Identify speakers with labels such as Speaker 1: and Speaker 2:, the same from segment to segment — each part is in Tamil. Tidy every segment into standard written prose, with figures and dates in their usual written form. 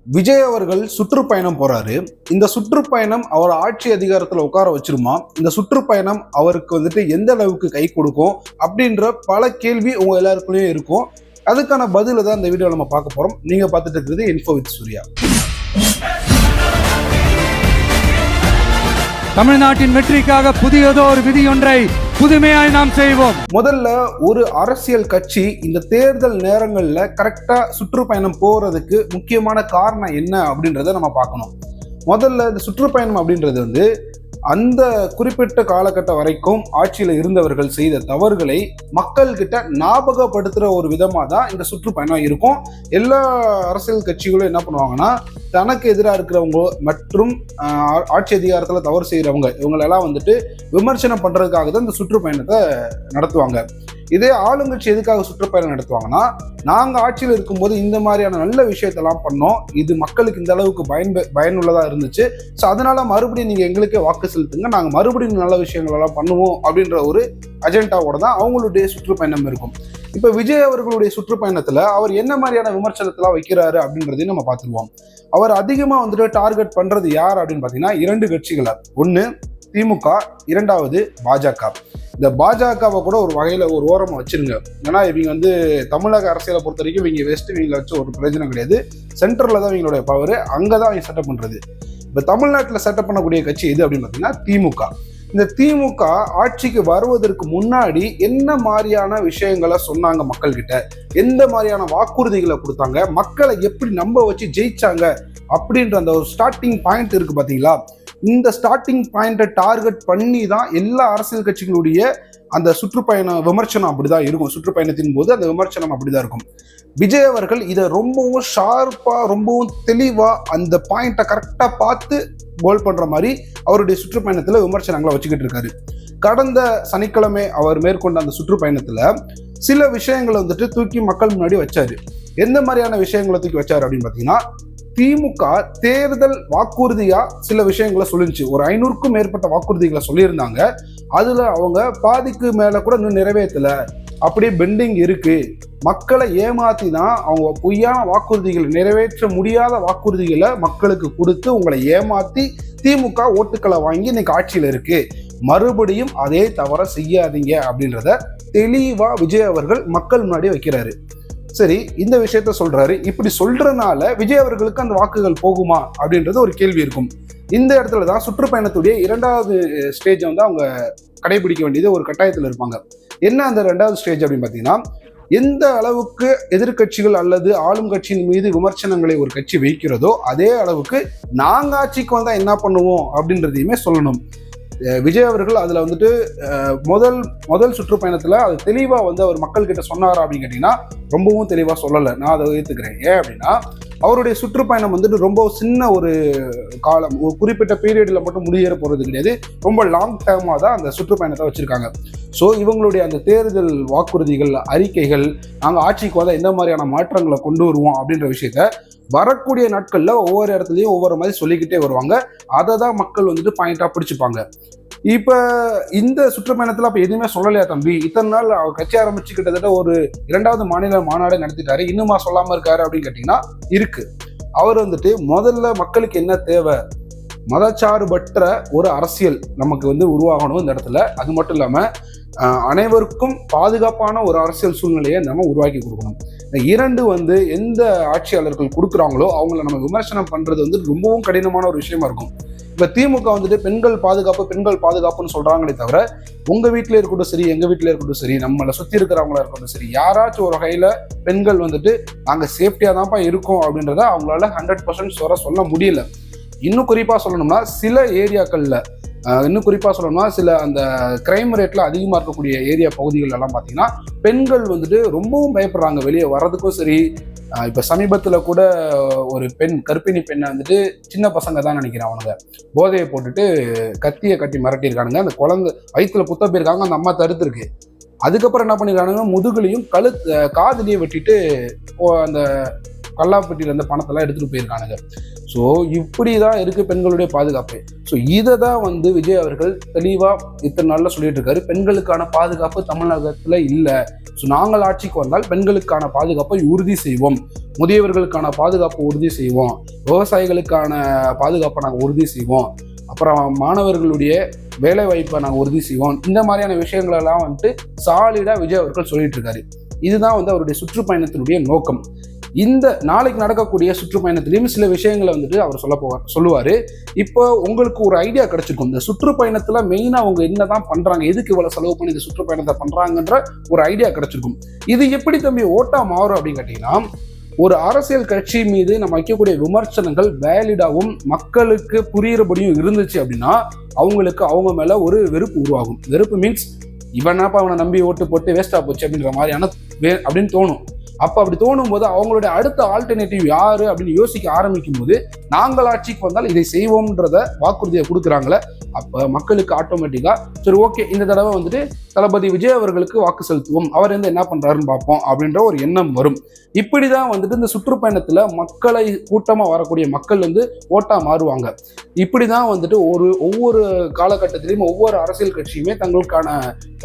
Speaker 1: விஜய் அவர்கள் சுற்றுப்பயணம் போறாரு. இந்த சுற்றுப்பயணம் அவர் ஆட்சி அதிகாரத்துல உட்கார வச்சிருமா? இந்த சுற்றுப்பயணம் அவருக்கு எந்த அளவுக்கு கை கொடுக்கும் அப்படின்ற பல கேள்வி உங்க எல்லாருக்குள்ளயும் இருக்கும். அதுக்கான பதில தான் இந்த வீடியோல நம்ம பார்க்க போறோம். நீங்க பார்த்துட்டு இருக்கிறது இன்ஃபோ வித் சூர்யா.
Speaker 2: தமிழ்நாட்டின் வெற்றிக்காக புதியதோர் விதியொன்றை புதுமையாய் நாம் செய்வோம்.
Speaker 1: முதல்ல ஒரு அரசியல் கட்சி இந்த தேர்தல் நேரங்கள்ல கரெக்டா சுற்றுப்பயணம் போறதுக்கு முக்கியமான காரணம் என்ன அப்படின்றத நம்ம பார்க்கணும். முதல்ல இந்த சுற்றுப்பயணம் அப்படின்றது அந்த குறிப்பிட்ட காலகட்டம் வரைக்கும் ஆட்சியில இருந்தவர்கள் செய்த தவறுகளை மக்கள் கிட்ட ஞாபகப்படுத்துற ஒரு விதமா தான் இந்த சுற்றுப்பயணம் இருக்கும். எல்லா அரசியல் கட்சிகளும் என்ன பண்ணுவாங்கன்னா, தனக்கு எதிராக இருக்கிறவங்க மற்றும் ஆட்சி அதிகாரத்துல தவறு செய்யறவங்க இவங்களெல்லாம் விமர்சனம் பண்றதுக்காக தான் இந்த சுற்றுப்பயணத்தை நடத்துவாங்க. இதே ஆளுங்கட்சி எதுக்காக சுற்றுப்பயணம் நடத்துவாங்கன்னா, நாங்க ஆட்சியில் இருக்கும்போது இந்த மாதிரியான நல்ல விஷயத்தெல்லாம் பண்ணோம், இது மக்களுக்கு இந்த அளவுக்கு பயனுள்ளதா இருந்துச்சு, ஸோ அதனால மறுபடியும் நீங்க எங்களுக்கே வாக்கு செலுத்துங்க, நாங்க மறுபடியும் நல்ல விஷயங்கள் எல்லாம் பண்ணுவோம் அப்படின்ற ஒரு அஜெண்டாவோட தான் அவங்களுடைய சுற்றுப்பயணம் இருக்கும். இப்ப விஜய் அவர்களுடைய சுற்றுப்பயணத்துல அவர் என்ன மாதிரியான விமர்சனத்தெல்லாம் வைக்கிறாரு அப்படின்றதையும் நம்ம பார்த்துருவோம். அவர் அதிகமா டார்கெட் பண்றது யார் அப்படின்னு பாத்தீங்கன்னா, இரண்டு கட்சிகளை. ஒண்ணு திமுக, இரண்டாவது பாஜக. இந்த பாஜகவை கூட ஒரு வகையில ஒரு ஓரமா வச்சிருங்க. ஏன்னா இவங்க தமிழக அரசியலை பொறுத்த வரைக்கும் இவங்க வெஸ்ட் இவங்களை வச்சு ஒரு பிரயோஜனம் கிடையாது. சென்டர்ல தான் இவங்களுடைய பவர், அங்கதான் அவங்க செட்டப் பண்றது. இப்ப தமிழ்நாட்டில் செட்டப் பண்ணக்கூடிய கட்சி எது அப்படின்னு பாத்தீங்கன்னா திமுக. இந்த திமுக ஆட்சிக்கு வருவதற்கு முன்னாடி என்ன மாதிரியான விஷயங்களை சொன்னாங்க மக்கள் கிட்ட, எந்த மாதிரியான வாக்குறுதிகளை கொடுத்தாங்க, மக்களை எப்படி நம்ப வச்சு ஜெயிச்சாங்க அப்படின்ற அந்த ஒரு ஸ்டார்டிங் பாயிண்ட் இருக்கு பாத்தீங்களா. இந்த ஸ்டார்டிங் பாயிண்டை டார்கெட் பண்ணி தான் எல்லா அரசியல் கட்சிகளுடைய அந்த சுற்றுப்பயண விமர்சனம் அப்படிதான் இருக்கும். சுற்றுப்பயணத்தின் போது அந்த விமர்சனம் அப்படிதான் இருக்கும். விஜய் அவர்கள் இதை ரொம்பவும் ஷார்ப்பா, ரொம்பவும் தெளிவா அந்த பாயிண்டை கரெக்டா பார்த்து கோல் பண்ற மாதிரி அவருடைய சுற்றுப்பயணத்துல விமர்சனங்களை வச்சுக்கிட்டு இருக்காரு. கடந்த சனிக்கிழமை அவர் மேற்கொண்ட அந்த சுற்றுப்பயணத்துல சில விஷயங்களை தூக்கி மக்கள் முன்னாடி வச்சாரு. எந்த மாதிரியான விஷயங்களை தூக்கி வச்சாரு அப்படின்னு பாத்தீங்கன்னா, திமுக தேர்தல் வாக்குறுதியா சில விஷயங்களை சொல்லிருச்சு. ஒரு 500க்கும் மேற்பட்ட வாக்குறுதிகளை சொல்லியிருந்தாங்க. அதுல அவங்க பாதிக்கு மேல கூட இன்னும் நிறைவேற்றல, அப்படியே பெண்டிங் இருக்கு. மக்களை ஏமாத்தி தான் அவங்க பொய்யான வாக்குறுதிகளை, நிறைவேற்ற முடியாத வாக்குறுதிகளை மக்களுக்கு கொடுத்து உங்களை ஏமாத்தி திமுக ஓட்டுக்களை வாங்கி இன்னைக்கு ஆட்சியில இருக்கு. மறுபடியும் அதே தவற செய்யாதீங்க அப்படின்றத தெளிவா விஜய் அவர்கள் மக்கள் முன்னாடி வைக்கிறாரு. சரி, இந்த விஷயத்த சொல்றாரு. இப்படி சொல்றதுனால விஜய் அவர்களுக்கு அந்த வாக்குகள் போகுமா அப்படின்றது ஒரு கேள்வி இருக்கும். இந்த இடத்துல தான் சுற்றுப்பயணத்துடைய இரண்டாவது ஸ்டேஜ் அவங்க கடைபிடிக்க வேண்டியது ஒரு கட்டாயத்தில் இருப்பாங்க. என்ன அந்த ரெண்டாவது ஸ்டேஜ் அப்படின்னு பார்த்தீங்கன்னா, எந்த அளவுக்கு எதிர்கட்சிகள் அல்லது ஆளும் கட்சியின் மீது விமர்சனங்களை ஒரு கட்சி வைக்கிறதோ அதே அளவுக்கு நாங்க ஆட்சிக்கு வந்தா என்ன பண்ணுவோம் அப்படின்றதையுமே சொல்லணும். விஜய் அவர்கள் அதுல முதல் சுற்றுப்பயணத்துல அது தெளிவா அவர் மக்கள் கிட்ட சொன்னாரா அப்படின்னு கேட்டீங்கன்னா, ரொம்பவும் தெளிவா சொல்லலை. நான் அதை ஏத்துக்கிறேன். ஏன் அப்படின்னா, அவருடைய சுற்றுப்பயணம் ரொம்ப சின்ன ஒரு காலம், ஒரு குறிப்பிட்ட பீரியட்ல மட்டும் முடியேற போறது கிடையாது. ரொம்ப லாங் டேர்மா தான் அந்த சுற்றுப்பயணத்தை வச்சிருக்காங்க. ஸோ இவங்களுடைய அந்த தேர்தல் வாக்குறுதிகள், அறிக்கைகள், நாங்கள் ஆட்சிக்கு வந்தால் எந்த மாதிரியான மாற்றங்களை கொண்டு வருவோம் அப்படின்ற விஷயத்த வரக்கூடிய நாட்கள்ல ஒவ்வொரு இடத்துலையும் ஒவ்வொரு மாதிரி சொல்லிக்கிட்டே வருவாங்க. அதை தான் மக்கள் பாயிண்டா பிடிச்சிப்பாங்க. இப்ப இந்த சுற்றுப்பயணத்துல அப்ப எதுவுமே சொல்லலையா தம்பி? இத்தனை நாள் அவர் கட்சி ஆரம்பிச்சு கிட்டத்தட்ட ஒரு 2வது மாநில மாநாடு நடத்திட்டாரு, இன்னுமா சொல்லாம இருக்காரு அப்படின்னு கேட்டீங்கன்னா இருக்கு. அவர் முதல்ல மக்களுக்கு என்ன தேவை, மதச்சார்பற்ற ஒரு அரசியல் நமக்கு உருவாகணும் இந்த இடத்துல. அது மட்டும் இல்லாம அனைவருக்கும் பாதுகாப்பான ஒரு அரசியல் சூழ்நிலையை நம்ம உருவாக்கி கொடுக்கணும். இரண்டு எந்த ஆட்சியாளர்கள் கொடுக்குறாங்களோ அவங்கள நம்ம விமர்சனம் பண்றது ரொம்பவும் கடினமான ஒரு விஷயமா இருக்கும். இப்ப திமுக பெண்கள் பாதுகாப்புன்னு சொல்றாங்களே தவிர, உங்க வீட்டுல இருக்கட்டும் சரி, எங்க வீட்டுல இருக்கட்டும் சரி, நம்மளை சுத்தி இருக்கிறவங்களா இருக்கட்டும் சரி, யாராச்சும் ஒரு வகையில பெண்கள் நாங்க சேஃப்டியா தான்ப்பா இருக்கோம் அப்படின்றத அவங்களால 100% சொல்ல முடியல. இன்னும் குறிப்பா சொல்லணும்னா சில ஏரியாக்கள்ல, சில அந்த கிரைம் ரேட்ல அதிகமா இருக்கக்கூடிய ஏரியா பகுதிகள் எல்லாம் பாத்தீங்கன்னா பெண்கள் ரொம்பவும் பயப்படுறாங்க வெளியே வர்றதுக்கும் சரி. இப்ப சமீபத்துல கூட ஒரு பெண், கர்ப்பிணி பெண்ணை சின்ன பசங்க தான் நினைக்கிறேன், அவனுங்க போதையை போட்டுட்டு கத்தியை கட்டி மிரட்டியிருக்கானுங்க. அந்த குழந்தை வயிற்றுல குத்த போயிருக்காங்க, அந்த அம்மா தடுத்து இருக்கு. அதுக்கப்புறம் என்ன பண்ணிருக்கானுங்க, முதுகுலையும் காதுலையும் வெட்டிட்டு அந்த கல்லாப்பட்டியில இருந்த பணத்தெல்லாம் எடுத்துட்டு போயிருக்கானுங்க. ஸோ இப்படி தான் இருக்குது பெண்களுடைய பாதுகாப்பு. ஸோ இதை தான் வந்து விஜய் அவர்கள் தெளிவாக இத்தனை நாளில் சொல்லிட்டு இருக்காரு. பெண்களுக்கான பாதுகாப்பு தமிழகத்தில் இல்லை. ஸோ நாங்கள் ஆட்சிக்கு வந்தால் பெண்களுக்கான பாதுகாப்பை உறுதி செய்வோம், முதியவர்களுக்கான பாதுகாப்பை உறுதி செய்வோம், விவசாயிகளுக்கான பாதுகாப்பை நாங்கள் உறுதி செய்வோம், அப்புறம் மாணவர்களுடைய வேலை வாய்ப்பை நாங்கள் உறுதி செய்வோம். இந்த மாதிரியான விஷயங்களெல்லாம் வந்துட்டு சாலிடாக விஜய் அவர்கள் சொல்லிட்டு இருக்காரு. இதுதான் வந்து அவருடைய சுற்றுப்பயணத்தினுடைய நோக்கம். இந்த நாளைக்கு நடக்கக்கூடிய சுற்றுப்பயணத்திலையும் சில விஷயங்களை வந்துட்டு அவர் சொல்லுவார். இப்போ உங்களுக்கு ஒரு ஐடியா கிடைச்சிருக்கும், இந்த சுற்றுப்பயணத்தில் மெயினாக அவங்க என்ன தான் பண்ணுறாங்க, எதுக்கு இவ்வளோ செலவு பண்ணி இந்த சுற்றுப்பயணத்தை பண்ணுறாங்கன்ற ஒரு ஐடியா கிடைச்சிருக்கும். இது எப்படி தம்பி ஓட்டா மாறும் அப்படின்னு கேட்டிங்கன்னா, ஒரு அரசியல் கட்சி மீது நம்ம வைக்கக்கூடிய விமர்சனங்கள் வேலிடாகவும் மக்களுக்கு புரியுறபடியும் இருந்துச்சு அப்படின்னா அவங்களுக்கு அவங்க மேலே ஒரு வெறுப்பு உருவாகும். வெறுப்பு மீன்ஸ் இவனாப்பா அவனை நம்பி ஓட்டு போட்டு வேஸ்ட்டாக போச்சு அப்படின்ற மாதிரியான அப்படின்னு தோணும். அப்போ அப்படி தோணும் போது அவங்களுடைய அடுத்த ஆல்டர்னேட்டிவ் யாரு அப்படின்னு யோசிக்க ஆரம்பிக்கும் போது நாங்கள் ஆட்சிக்கு வந்தால் இதை செய்வோம்ன்றத வாக்குறுதியை கொடுக்குறாங்களே, அப்போ மக்களுக்கு ஆட்டோமேட்டிக்காக சரி ஓகே இந்த தடவை வந்துட்டு தளபதி விஜய் அவர்களுக்கு வாக்கு செலுத்துவோம், அவர் வந்து என்ன பண்ணுறாருன்னு பார்ப்போம் அப்படின்ற ஒரு எண்ணம் வரும். இப்படி தான் வந்துட்டு இந்த சுற்றுப்பயணத்தில் மக்களை கூட்டமாக வரக்கூடிய மக்கள் வந்து ஓட்டாக மாறுவாங்க. இப்படி தான் வந்துட்டு ஒவ்வொரு காலகட்டத்திலையும் ஒவ்வொரு அரசியல் கட்சியுமே தங்களுக்கான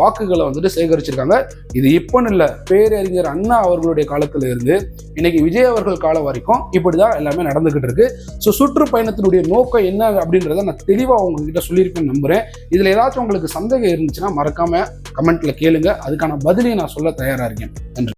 Speaker 1: வாக்குகளை வந்துட்டு சேகரிச்சிருக்காங்க. இது இப்போன்னு இல்லை, பேரறிஞர் அண்ணா அவர்களுடைய காலத்துல இருந்து இன்னைக்கு விஜய் அவர்கள் காலம் வரைக்கும் இப்படிதான் எல்லாமே நடந்துகிட்டு இருக்கு. ஸோ சுற்றுப்பயணத்தினுடைய நோக்கம் என்ன அப்படின்றத நான் தெளிவாக உங்ககிட்ட சொல்லியிருப்பேன்னு நம்புறேன். இதுல ஏதாச்சும் உங்களுக்கு சந்தேகம் இருந்துச்சுன்னா மறக்காம கமெண்ட்ல கேளுங்க, அதுக்கான பதிலையும் நான் சொல்ல தயாரா இருக்கேன். நன்றி.